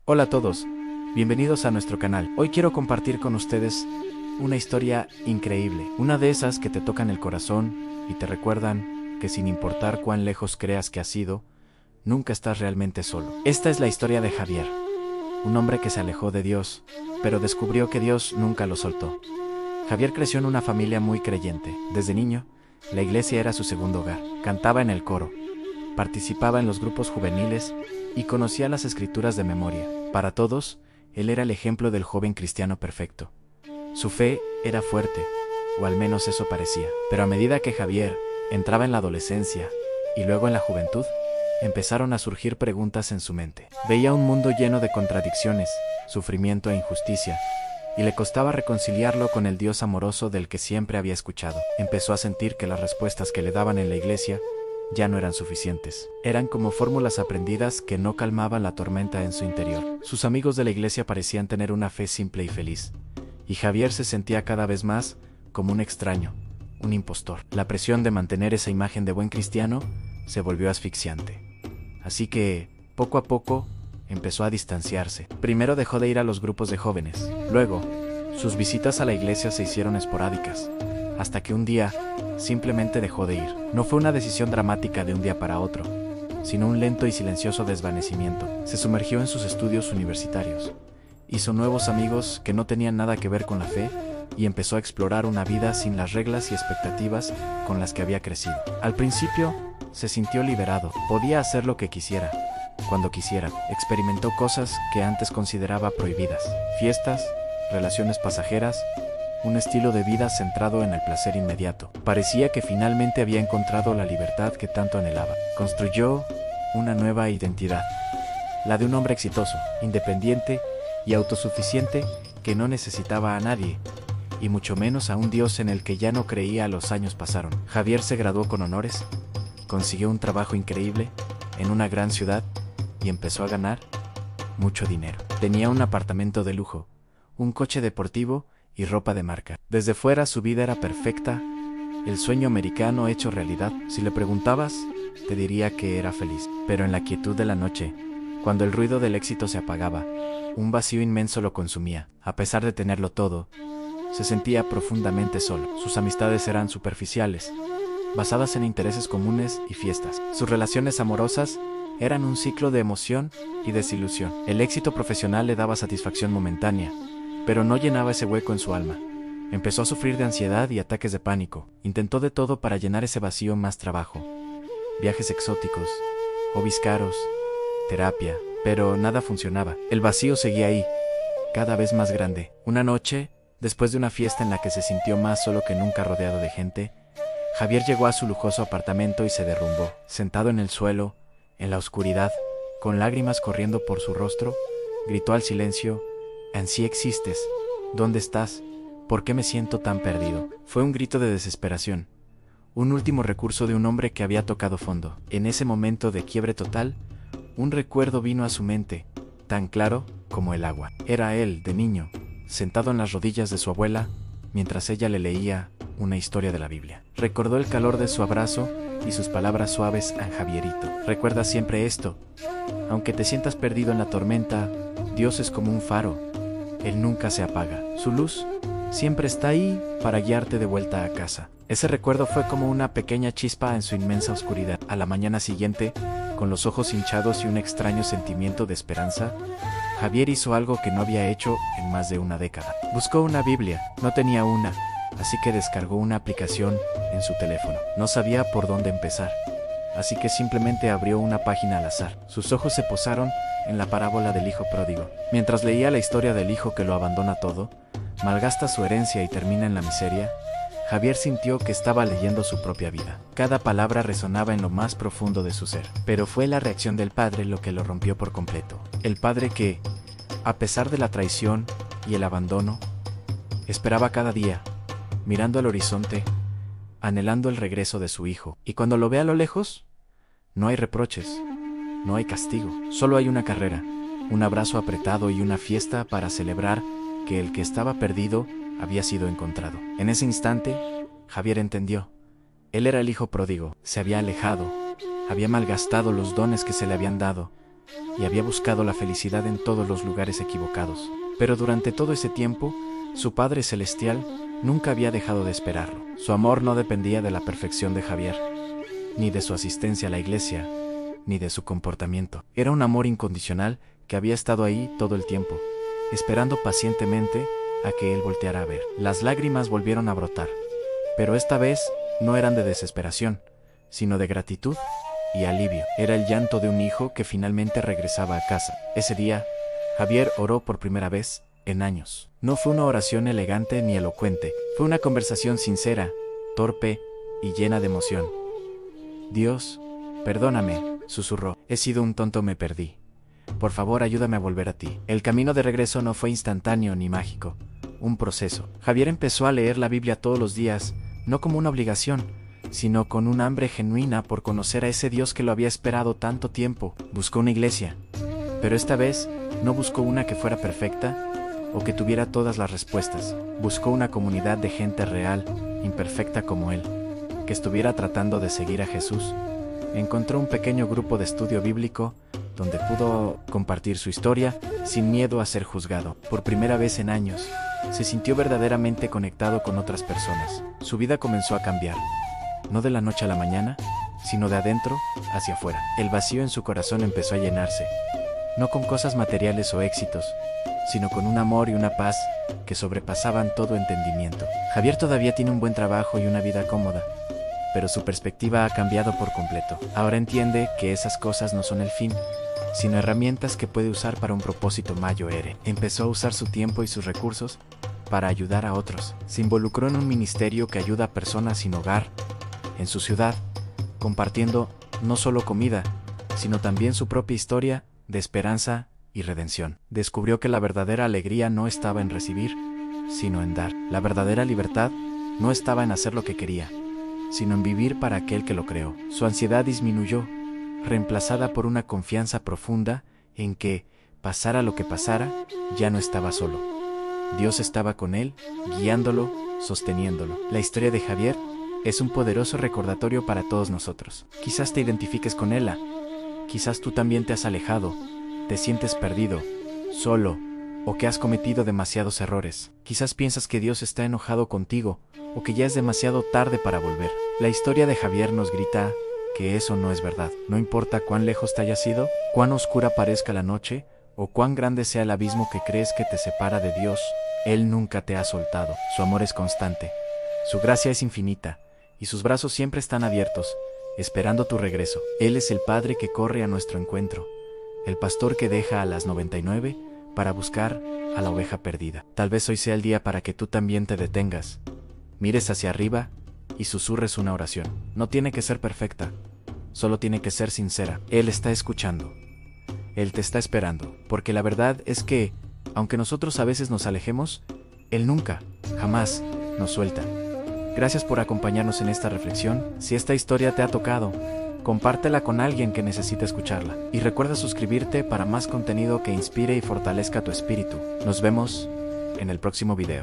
Hola a todos, bienvenidos a nuestro canal. Hoy quiero compartir con ustedes una historia increíble, una de esas que te tocan el corazón y te recuerdan que sin importar cuán lejos creas que has ido, nunca estás realmente solo. Esta es la historia de Javier, un hombre que se alejó de Dios, pero descubrió que Dios nunca lo soltó. Javier creció en una familia muy creyente. Desde niño, la iglesia era su segundo hogar. Cantaba en el coro, participaba en los grupos juveniles y conocía las escrituras de memoria. Para todos, él era el ejemplo del joven cristiano perfecto. Su fe era fuerte, o al menos eso parecía. Pero a medida que Javier entraba en la adolescencia y luego en la juventud, empezaron a surgir preguntas en su mente. Veía un mundo lleno de contradicciones, sufrimiento e injusticia, y le costaba reconciliarlo con el Dios amoroso del que siempre había escuchado. Empezó a sentir que las respuestas que le daban en la iglesia ya no eran suficientes. Eran como fórmulas aprendidas que no calmaban la tormenta en su interior. Sus amigos de la iglesia parecían tener una fe simple y feliz, y Javier se sentía cada vez más como un extraño, un impostor. La presión de mantener esa imagen de buen cristiano se volvió asfixiante. Así que, poco a poco, empezó a distanciarse. Primero dejó de ir a los grupos de jóvenes. Luego, sus visitas a la iglesia se hicieron esporádicas, hasta que un día simplemente dejó de ir. No fue una decisión dramática de un día para otro, sino un lento y silencioso desvanecimiento. Se sumergió en sus estudios universitarios, hizo nuevos amigos que no tenían nada que ver con la fe y empezó a explorar una vida sin las reglas y expectativas con las que había crecido. Al principio, se sintió liberado. Podía hacer lo que quisiera, cuando quisiera. Experimentó cosas que antes consideraba prohibidas: fiestas, relaciones pasajeras, un estilo de vida centrado en el placer inmediato. Parecía que finalmente había encontrado la libertad que tanto anhelaba. Construyó una nueva identidad, la de un hombre exitoso, independiente y autosuficiente que no necesitaba a nadie, y mucho menos a un Dios en el que ya no creía. Los años pasaron. Javier se graduó con honores, consiguió un trabajo increíble en una gran ciudad y empezó a ganar mucho dinero. Tenía un apartamento de lujo, un coche deportivo y ropa de marca. Desde fuera su vida era perfecta, el sueño americano hecho realidad. Si le preguntabas, te diría que era feliz. Pero en la quietud de la noche, cuando el ruido del éxito se apagaba, un vacío inmenso lo consumía. A pesar de tenerlo todo, se sentía profundamente solo. Sus amistades eran superficiales, basadas en intereses comunes y fiestas. Sus relaciones amorosas eran un ciclo de emoción y desilusión. El éxito profesional le daba satisfacción momentánea, pero no llenaba ese hueco en su alma. Empezó a sufrir de ansiedad y ataques de pánico. Intentó de todo para llenar ese vacío: más trabajo, viajes exóticos, hobbies caros, terapia, pero nada funcionaba. El vacío seguía ahí, cada vez más grande. Una noche, después de una fiesta en la que se sintió más solo que nunca rodeado de gente, Javier llegó a su lujoso apartamento y se derrumbó. Sentado en el suelo, en la oscuridad, con lágrimas corriendo por su rostro, gritó al silencio: «¿Ansí existes? ¿Dónde estás? ¿Por qué me siento tan perdido?». Fue un grito de desesperación, un último recurso de un hombre que había tocado fondo. En ese momento de quiebre total, un recuerdo vino a su mente, tan claro como el agua. Era él, de niño, sentado en las rodillas de su abuela, mientras ella le leía una historia de la Biblia. Recordó el calor de su abrazo y sus palabras suaves a Javierito. «Recuerda siempre esto: aunque te sientas perdido en la tormenta, Dios es como un faro. Él nunca se apaga. Su luz siempre está ahí para guiarte de vuelta a casa». Ese recuerdo fue como una pequeña chispa en su inmensa oscuridad. A la mañana siguiente, con los ojos hinchados y un extraño sentimiento de esperanza, Javier hizo algo que no había hecho en más de una década. Buscó una Biblia. No tenía una, así que descargó una aplicación en su teléfono. No sabía por dónde empezar, así que simplemente abrió una página al azar. Sus ojos se posaron en la parábola del hijo pródigo. Mientras leía la historia del hijo que lo abandona todo, malgasta su herencia y termina en la miseria, Javier sintió que estaba leyendo su propia vida. Cada palabra resonaba en lo más profundo de su ser. Pero fue la reacción del padre lo que lo rompió por completo. El padre que, a pesar de la traición y el abandono, esperaba cada día, mirando al horizonte, anhelando el regreso de su hijo. Y cuando lo ve a lo lejos, no hay reproches, no hay castigo, solo hay una carrera, un abrazo apretado y una fiesta para celebrar que el que estaba perdido había sido encontrado. En ese instante, Javier entendió. Él era el hijo pródigo. Se había alejado, había malgastado los dones que se le habían dado, y había buscado la felicidad en todos los lugares equivocados. Pero durante todo ese tiempo, su Padre Celestial nunca había dejado de esperarlo. Su amor no dependía de la perfección de Javier, ni de su asistencia a la iglesia, ni de su comportamiento. Era un amor incondicional que había estado ahí todo el tiempo, esperando pacientemente a que él volteara a ver. Las lágrimas volvieron a brotar, pero esta vez no eran de desesperación, sino de gratitud y alivio. Era el llanto de un hijo que finalmente regresaba a casa. Ese día, Javier oró por primera vez en años. No fue una oración elegante ni elocuente, fue una conversación sincera, torpe y llena de emoción. Dios, perdóname, susurró. He sido un tonto, me perdí. Por favor, ayúdame a volver a ti. El camino de regreso no fue instantáneo ni mágico, un proceso. Javier empezó a leer la Biblia todos los días, no como una obligación, sino con un hambre genuina por conocer a ese Dios que lo había esperado tanto tiempo. Buscó una iglesia, pero esta vez no buscó una que fuera perfecta o que tuviera todas las respuestas. Buscó una comunidad de gente real, imperfecta como él, que estuviera tratando de seguir a Jesús. Encontró un pequeño grupo de estudio bíblico donde pudo compartir su historia sin miedo a ser juzgado. Por primera vez en años, se sintió verdaderamente conectado con otras personas. Su vida comenzó a cambiar, no de la noche a la mañana, sino de adentro hacia afuera. El vacío en su corazón empezó a llenarse, no con cosas materiales o éxitos, sino con un amor y una paz que sobrepasaban todo entendimiento. Javier todavía tiene un buen trabajo y una vida cómoda, pero su perspectiva ha cambiado por completo. Ahora entiende que esas cosas no son el fin, sino herramientas que puede usar para un propósito mayor. Empezó a usar su tiempo y sus recursos para ayudar a otros. Se involucró en un ministerio que ayuda a personas sin hogar en su ciudad, compartiendo no solo comida, sino también su propia historia de esperanza y redención. Descubrió que la verdadera alegría no estaba en recibir, sino en dar. La verdadera libertad no estaba en hacer lo que quería, sino en vivir para aquel que lo creó. Su ansiedad disminuyó, reemplazada por una confianza profunda en que, pasara lo que pasara, ya no estaba solo. Dios estaba con él, guiándolo, sosteniéndolo. La historia de Javier es un poderoso recordatorio para todos nosotros. Quizás te identifiques con ella, quizás tú también te has alejado, te sientes perdido, solo, o que has cometido demasiados errores. Quizás piensas que Dios está enojado contigo, o que ya es demasiado tarde para volver. La historia de Javier nos grita que eso no es verdad. No importa cuán lejos te hayas ido, cuán oscura parezca la noche, o cuán grande sea el abismo que crees que te separa de Dios, Él nunca te ha soltado. Su amor es constante, su gracia es infinita, y sus brazos siempre están abiertos, esperando tu regreso. Él es el Padre que corre a nuestro encuentro, el pastor que deja a las 99 para buscar a la oveja perdida. Tal vez hoy sea el día para que tú también te detengas, mires hacia arriba y susurres una oración. No tiene que ser perfecta, solo tiene que ser sincera. Él está escuchando, Él te está esperando, porque la verdad es que, aunque nosotros a veces nos alejemos, Él nunca, jamás, nos suelta. Gracias por acompañarnos en esta reflexión. Si esta historia te ha tocado, compártela con alguien que necesite escucharla. Y recuerda suscribirte para más contenido que inspire y fortalezca tu espíritu. Nos vemos en el próximo video.